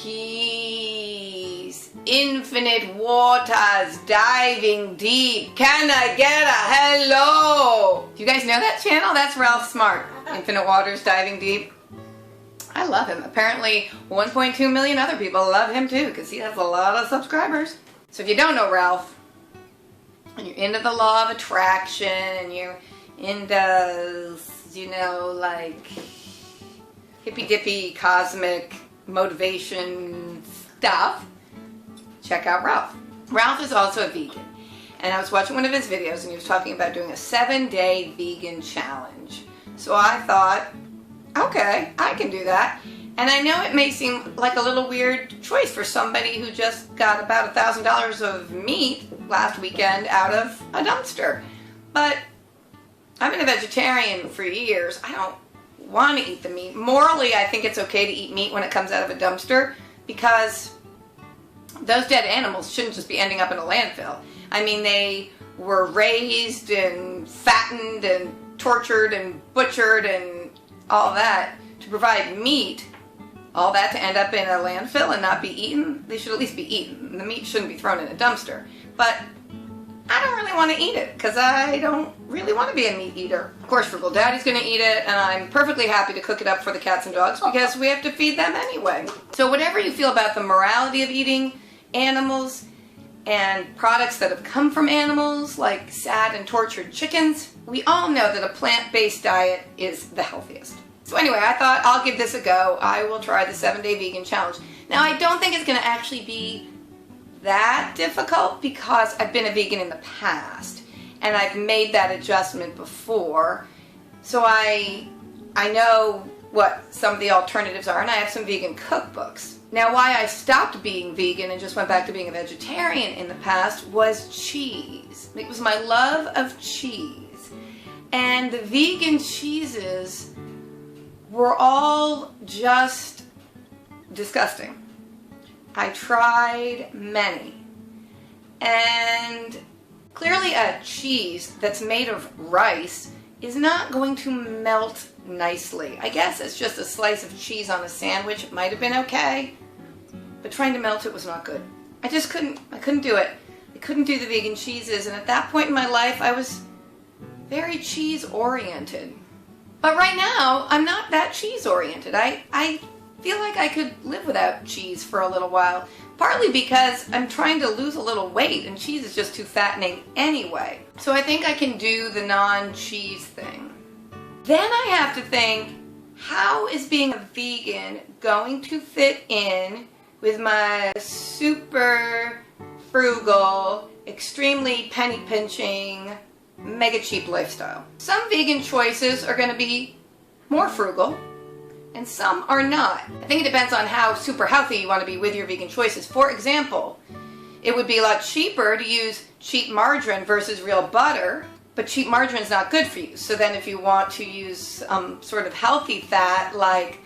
peace, infinite waters, diving deep. Can I get a hello? Do you guys know that channel? That's Ralph Smart. Infinite Waters, Diving Deep. I love him. Apparently 1.2 million other people love him too because he has a lot of subscribers. So if you don't know Ralph, and you're into the law of attraction and you're into, you know, like hippy-dippy cosmic motivation stuff, check out Ralph. Ralph is also a vegan. And I was watching one of his videos and he was talking about doing a 7-day vegan challenge. So I thought, okay, I can do that. And I know it may seem like a little weird choice for somebody who just got about $1,000 of meat last weekend out of a dumpster. But I've been a vegetarian for years. I don't want to eat the meat. Morally, I think it's okay to eat meat when it comes out of a dumpster because those dead animals shouldn't just be ending up in a landfill. I mean, they were raised and fattened and tortured and butchered and all that to provide meat. All that to end up in a landfill and not be eaten? They should at least be eaten. The meat shouldn't be thrown in a dumpster. But I don't really want to eat it because I don't really want to be a meat eater. Of course, Frugal Daddy's going to eat it, and I'm perfectly happy to cook it up for the cats and dogs because we have to feed them anyway. So whatever you feel about the morality of eating animals and products that have come from animals, like sad and tortured chickens, we all know that a plant-based diet is the healthiest. So anyway, I thought I'll give this a go. I will try the 7-day vegan challenge. Now, I don't think it's going to actually be that difficult because I've been a vegan in the past and I've made that adjustment before. So I know what some of the alternatives are, and I have some vegan cookbooks. Now, why I stopped being vegan and just went back to being a vegetarian in the past was cheese. It was my love of cheese. And the vegan cheeses were all just disgusting. I tried many. And clearly a cheese that's made of rice is not going to melt nicely. I guess it's just a slice of cheese on a sandwich. It might have been okay, but trying to melt it was not good. I couldn't do it. I couldn't do the vegan cheeses, and at that point in my life I was very cheese oriented. But right now, I'm not that cheese-oriented. I feel like I could live without cheese for a little while, partly because I'm trying to lose a little weight, and cheese is just too fattening anyway. So I think I can do the non-cheese thing. Then I have to think, how is being a vegan going to fit in with my super frugal, extremely penny-pinching, mega cheap lifestyle? Some vegan choices are going to be more frugal and some are not. I think it depends on how super healthy you want to be with your vegan choices. For example, it would be a lot cheaper to use cheap margarine versus real butter, but cheap margarine is not good for you. So then if you want to use sort of healthy fat like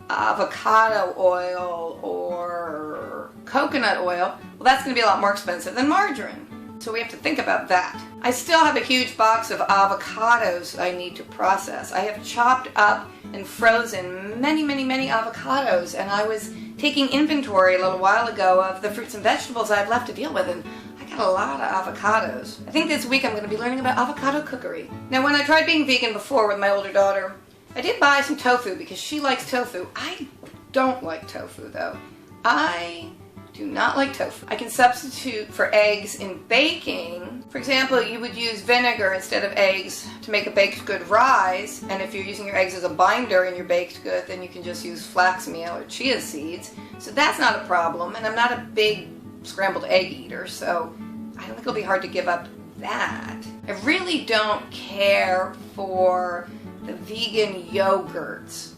avocado oil or coconut oil, well, that's going to be a lot more expensive than margarine. So we have to think about that. I still have a huge box of avocados I need to process. I have chopped up and frozen many avocados, and I was taking inventory a little while ago of the fruits and vegetables I have left to deal with, and I got a lot of avocados. I think this week I'm going to be learning about avocado cookery. Now, when I tried being vegan before with my older daughter, I did buy some tofu because she likes tofu. I don't like tofu though. I do not like tofu. I can substitute for eggs in baking. For example, you would use vinegar instead of eggs to make a baked good rise, and if you're using your eggs as a binder in your baked good, then you can just use flax meal or chia seeds. So that's not a problem, and I'm not a big scrambled egg eater, so I don't think it'll be hard to give up that. I really don't care for the vegan yogurts.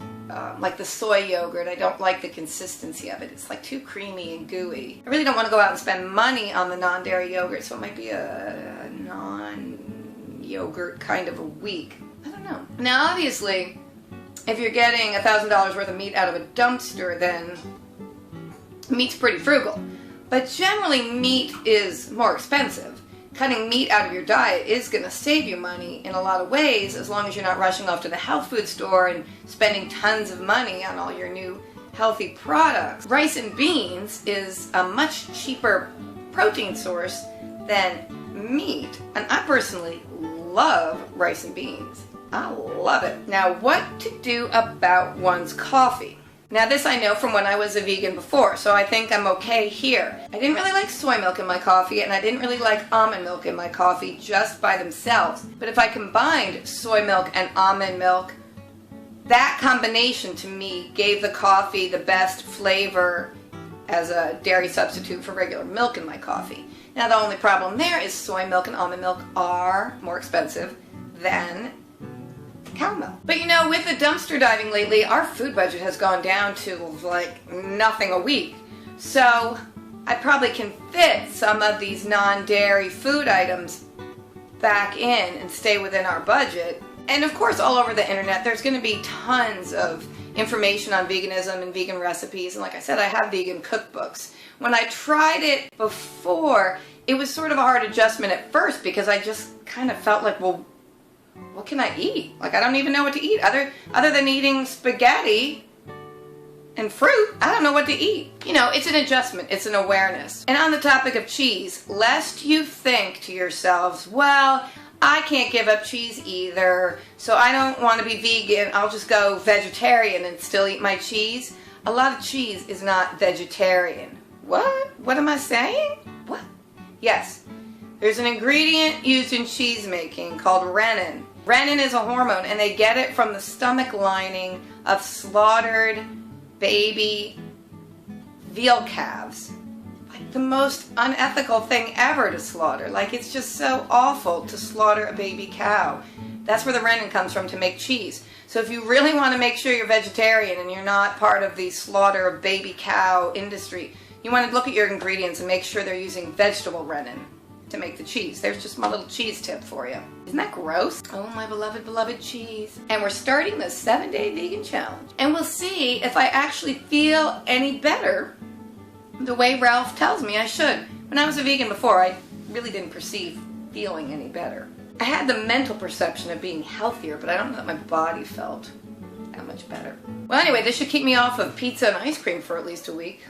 Like the soy yogurt, I don't like the consistency of it. It's like too creamy and gooey. I really don't want to go out and spend money on the non-dairy yogurt, so it might be a non-yogurt kind of a week. I don't know. Now obviously, if you're getting $1,000 worth of meat out of a dumpster, then meat's pretty frugal. But generally meat is more expensive. Cutting meat out of your diet is going to save you money in a lot of ways as long as you're not rushing off to the health food store and spending tons of money on all your new healthy products. Rice and beans is a much cheaper protein source than meat, and I personally love rice and beans. I love it. Now, what to do about one's coffee? Now, this I know from when I was a vegan before, so I think I'm okay here. I didn't really like soy milk in my coffee, and I didn't really like almond milk in my coffee just by themselves. But if I combined soy milk and almond milk, that combination to me gave the coffee the best flavor as a dairy substitute for regular milk in my coffee. Now, the only problem there is soy milk and almond milk are more expensive than cow milk. But you know, with the dumpster diving lately, our food budget has gone down to like nothing a week. So I probably can fit some of these non-dairy food items back in and stay within our budget. And of course, all over the internet, there's going to be tons of information on veganism and vegan recipes. And like I said, I have vegan cookbooks. When I tried it before, it was sort of a hard adjustment at first because I just kind of felt like, well, what can I eat? Like, I don't even know what to eat. Other than eating spaghetti and fruit, I don't know what to eat. You know, it's an adjustment. It's an awareness. And on the topic of cheese, lest you think to yourselves, well, I can't give up cheese either, so I don't want to be vegan. I'll just go vegetarian and still eat my cheese. A lot of cheese is not vegetarian. What? What am I saying? What? Yes. There's an ingredient used in cheese making called renin. Renin is a hormone, and they get it from the stomach lining of slaughtered baby veal calves. Like the most unethical thing ever to slaughter. Like, it's just so awful to slaughter a baby cow. That's where the renin comes from to make cheese. So if you really want to make sure you're vegetarian and you're not part of the slaughter of baby cow industry, you want to look at your ingredients and make sure they're using vegetable renin to make the cheese. There's just my little cheese tip for you. Isn't that gross? Oh, my beloved, beloved cheese. And we're starting the 7-day vegan challenge. And we'll see if I actually feel any better the way Ralph tells me I should. When I was a vegan before, I really didn't perceive feeling any better. I had the mental perception of being healthier, but I don't know that my body felt that much better. Well, anyway, this should keep me off of pizza and ice cream for at least a week.